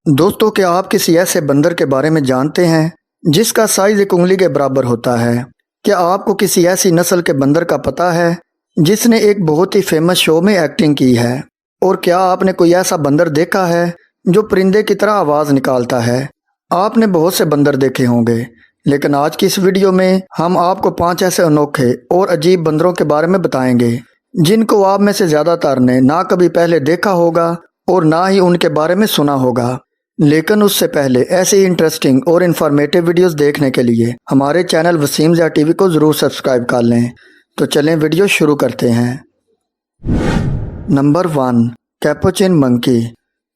दोस्तों, क्या आप किसी ऐसे बंदर के बारे में जानते हैं जिसका साइज एक उंगली के बराबर होता है? क्या आपको किसी ऐसी नस्ल के बंदर का पता है जिसने एक बहुत ही फेमस शो में एक्टिंग की है? और क्या आपने कोई ऐसा बंदर देखा है जो परिंदे की तरह आवाज़ निकालता है? आपने बहुत से बंदर देखे होंगे, लेकिन आज की इस वीडियो में हम आपको 5 ऐसे अनोखे और अजीब बंदरों के बारे में बताएंगे जिनको आप में से ज़्यादातर ने ना कभी पहले देखा होगा और ना ही उनके बारे में सुना होगा। लेकिन उससे पहले ऐसे इंटरेस्टिंग और इन्फॉर्मेटिव वीडियोस देखने के लिए हमारे चैनल वसीम ज़िया टीवी को ज़रूर सब्सक्राइब कर लें। तो चलें वीडियो शुरू करते हैं। Number 1, Capuchin monkey.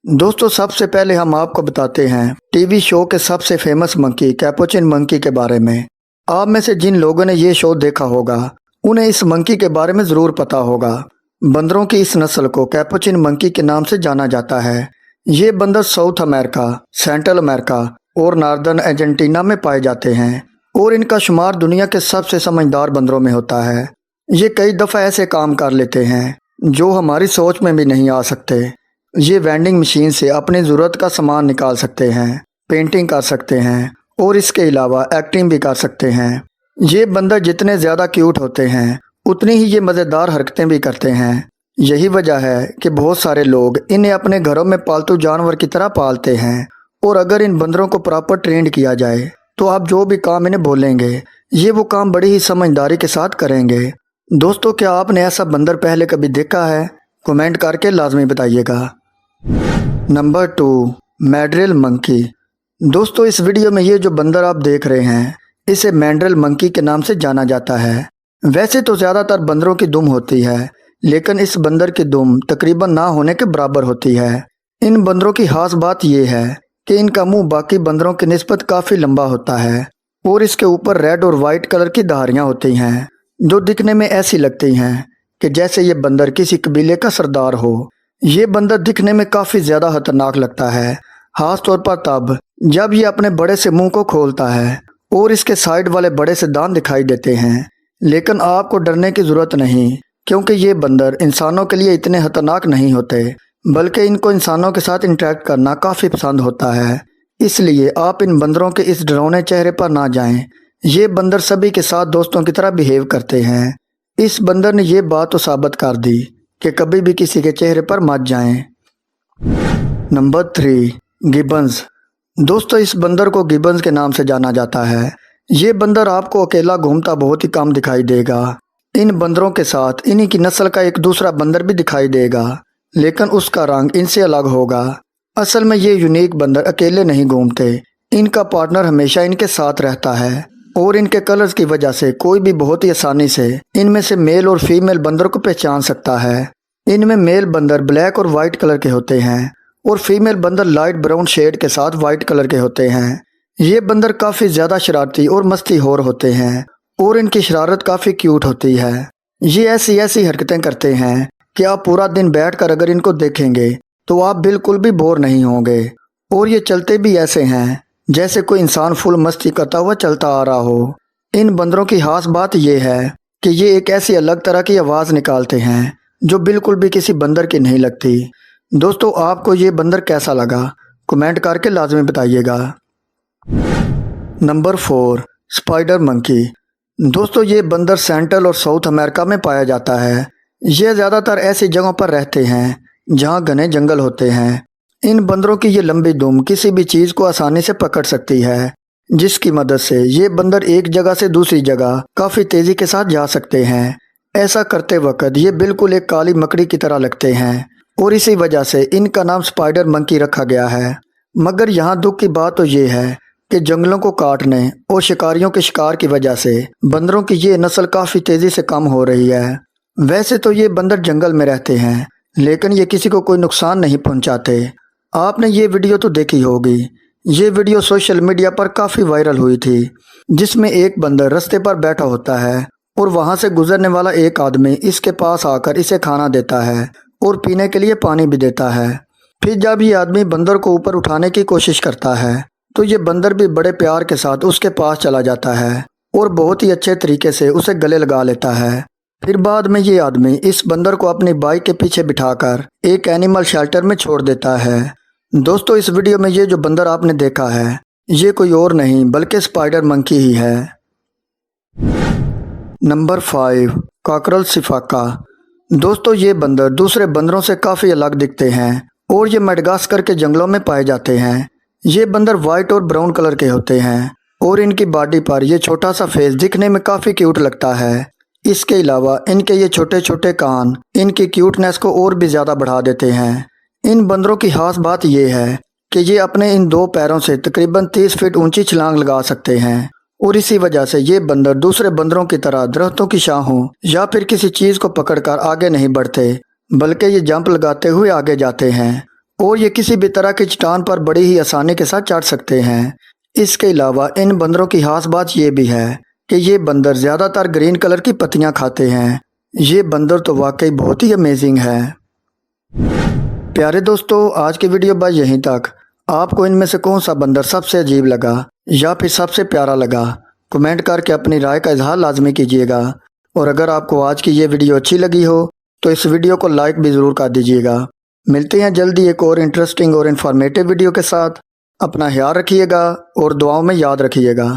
दोस्तों, सबसे पहले हम आपको बताते हैं टीवी शो के सबसे फेमस मंकी कैपुचिन मंकी के बारे में। आप में से जिन लोगों ने ये शो देखा होगा उन्हें इस मंकी के बारे में ज़रूर पता होगा। बंदरों की इस नस्ल को कैपुचिन मंकी के नाम से जाना जाता है। ये बंदर साउथ अमेरिका, सेंट्रल अमेरिका और नॉर्दर्न अर्जेंटीना में पाए जाते हैं और इनका शुमार दुनिया के सबसे समझदार बंदरों में होता है। ये कई दफ़ा ऐसे काम कर लेते हैं जो हमारी सोच में भी नहीं आ सकते। ये वेंडिंग मशीन से अपनी ज़रूरत का सामान निकाल सकते हैं, पेंटिंग कर सकते हैं और इसके अलावा एक्टिंग भी कर सकते हैं। ये बंदर जितने ज़्यादा क्यूट होते हैं उतनी ही ये मज़ेदार हरकतें भी करते हैं। यही वजह है कि बहुत सारे लोग इन्हें अपने घरों में पालतू जानवर की तरह पालते हैं। और अगर इन बंदरों को प्रॉपर ट्रेंड किया जाए तो आप जो भी काम इन्हें बोलेंगे ये वो काम बड़ी ही समझदारी के साथ करेंगे। दोस्तों, क्या आपने ऐसा बंदर पहले कभी देखा है? कमेंट करके लाजमी बताइएगा। Number 2, mandrill monkey. दोस्तों, इस वीडियो में ये जो बंदर आप देख रहे हैं इसे मैड्रिल मंकी के नाम से जाना जाता है। वैसे तो ज़्यादातर बंदरों की दुम होती है, लेकिन इस बंदर की दुम तकरीबन ना होने के बराबर होती है। इन बंदरों की खास बात यह है कि इनका मुंह बाकी बंदरों की निस्बत काफ़ी लंबा होता है और इसके ऊपर रेड और वाइट कलर की धारियां होती हैं जो दिखने में ऐसी लगती हैं कि जैसे ये बंदर किसी कबीले का सरदार हो। ये बंदर दिखने में काफ़ी ज़्यादा खतरनाक लगता है, खास तौर पर तब जब ये अपने बड़े से मुंह को खोलता है और इसके साइड वाले बड़े से दांत दिखाई देते हैं। लेकिन आपको डरने की ज़रूरत नहीं, क्योंकि ये बंदर इंसानों के लिए इतने खतरनाक नहीं होते, बल्कि इनको इंसानों के साथ इंटरेक्ट करना काफ़ी पसंद होता है। इसलिए आप इन बंदरों के इस डरावने चेहरे पर ना जाएं। ये बंदर सभी के साथ दोस्तों की तरह बिहेव करते हैं। इस बंदर ने ये बात तो साबित कर दी कि कभी भी किसी के चेहरे पर मत जाएं। Number 3, Gibbons. दोस्तों, इस बंदर को गिबन्स के नाम से जाना जाता है। ये बंदर आपको अकेला घूमता बहुत ही कम दिखाई देगा। इन बंदरों के साथ इन्हीं की नस्ल का एक दूसरा बंदर भी दिखाई देगा, लेकिन उसका रंग इनसे अलग होगा। असल में ये यूनिक बंदर अकेले नहीं घूमते, इनका पार्टनर हमेशा इनके साथ रहता है और इनके कलर्स की वजह से कोई भी बहुत ही आसानी से इनमें से मेल और फीमेल बंदर को पहचान सकता है। इनमें मेल बंदर ब्लैक और वाइट कलर के होते हैं और फीमेल बंदर लाइट ब्राउन शेड के साथ वाइट कलर के होते हैं। ये बंदर काफ़ी ज़्यादा शरारती और मस्तीखोर होते हैं और इनकी शरारत काफ़ी क्यूट होती है। ये ऐसी हरकतें करते हैं कि आप पूरा दिन बैठकर अगर इनको देखेंगे तो आप बिल्कुल भी बोर नहीं होंगे। और ये चलते भी ऐसे हैं जैसे कोई इंसान फुल मस्ती करता हुआ चलता आ रहा हो। इन बंदरों की खास बात यह है कि ये एक ऐसी अलग तरह की आवाज़ निकालते हैं जो बिल्कुल भी किसी बंदर की नहीं लगती। दोस्तों, आपको ये बंदर कैसा लगा? कमेंट करके लाजमी बताइएगा। Number 4, spider monkey. दोस्तों, ये बंदर सेंट्रल और साउथ अमेरिका में पाया जाता है। ये ज़्यादातर ऐसी जगहों पर रहते हैं जहाँ घने जंगल होते हैं। इन बंदरों की ये लंबी दुम किसी भी चीज़ को आसानी से पकड़ सकती है, जिसकी मदद से ये बंदर एक जगह से दूसरी जगह काफ़ी तेज़ी के साथ जा सकते हैं। ऐसा करते वक्त ये बिल्कुल एक काली मकड़ी की तरह लगते हैं और इसी वजह से इनका नाम स्पाइडर मंकी रखा गया है। मगर यहाँ दुख की बात तो ये है कि जंगलों को काटने और शिकारियों के शिकार की वजह से बंदरों की ये नस्ल काफ़ी तेज़ी से कम हो रही है। वैसे तो ये बंदर जंगल में रहते हैं, लेकिन ये किसी को कोई नुकसान नहीं पहुंचाते। आपने ये वीडियो तो देखी होगी। ये वीडियो सोशल मीडिया पर काफ़ी वायरल हुई थी, जिसमें एक बंदर रास्ते पर बैठा होता है और वहाँ से गुजरने वाला एक आदमी इसके पास आकर इसे खाना देता है और पीने के लिए पानी भी देता है। फिर जब ये आदमी बंदर को ऊपर उठाने की कोशिश करता है तो ये बंदर भी बड़े प्यार के साथ उसके पास चला जाता है और बहुत ही अच्छे तरीके से उसे गले लगा लेता है। फिर बाद में ये आदमी इस बंदर को अपनी बाइक के पीछे बिठाकर एक एनिमल शेल्टर में छोड़ देता है। दोस्तों इस वीडियो में ये जो बंदर आपने देखा है ये कोई और नहीं बल्कि स्पाइडर मंकी ही है। नंबर 5, काकरल सिफाका। दोस्तों ये बंदर दूसरे बंदरों से काफ़ी अलग दिखते हैं और ये मेडागास्कर के जंगलों में पाए जाते हैं। ये बंदर वाइट और ब्राउन कलर के होते हैं और इनकी बॉडी पर ये छोटा सा फेस दिखने में काफ़ी क्यूट लगता है। इसके अलावा इनके ये छोटे छोटे कान इनकी क्यूटनेस को और भी ज़्यादा बढ़ा देते हैं। इन बंदरों की खास बात यह है कि ये अपने इन 2 पैरों से तकरीबन 30 फीट ऊंची छलांग लगा सकते हैं और इसी वजह से ये बंदर दूसरे बंदरों की तरह दरख्तों की छाहों या फिर किसी चीज़ को पकड़कर आगे नहीं बढ़ते बल्कि ये जंप लगाते हुए आगे जाते हैं और ये किसी भी तरह की चट्टान पर बड़ी ही आसानी के साथ चढ़ सकते हैं। इसके अलावा इन बंदरों की खास बात यह भी है कि ये बंदर ज़्यादातर ग्रीन कलर की पत्तियां खाते हैं। ये बंदर तो वाकई बहुत ही अमेजिंग है। प्यारे दोस्तों आज की वीडियो बस यहीं तक। आपको इनमें से कौन सा बंदर सबसे अजीब लगा या फिर सबसे प्यारा लगा, कमेंट करके अपनी राय का इजहार लाजमी कीजिएगा। और अगर आपको आज की ये वीडियो अच्छी लगी हो तो इस वीडियो को लाइक भी ज़रूर कर दीजिएगा। मिलते हैं जल्दी एक और इंटरेस्टिंग और इन्फॉर्मेटिव वीडियो के साथ। अपना ख्याल रखिएगा और दुआओं में याद रखिएगा।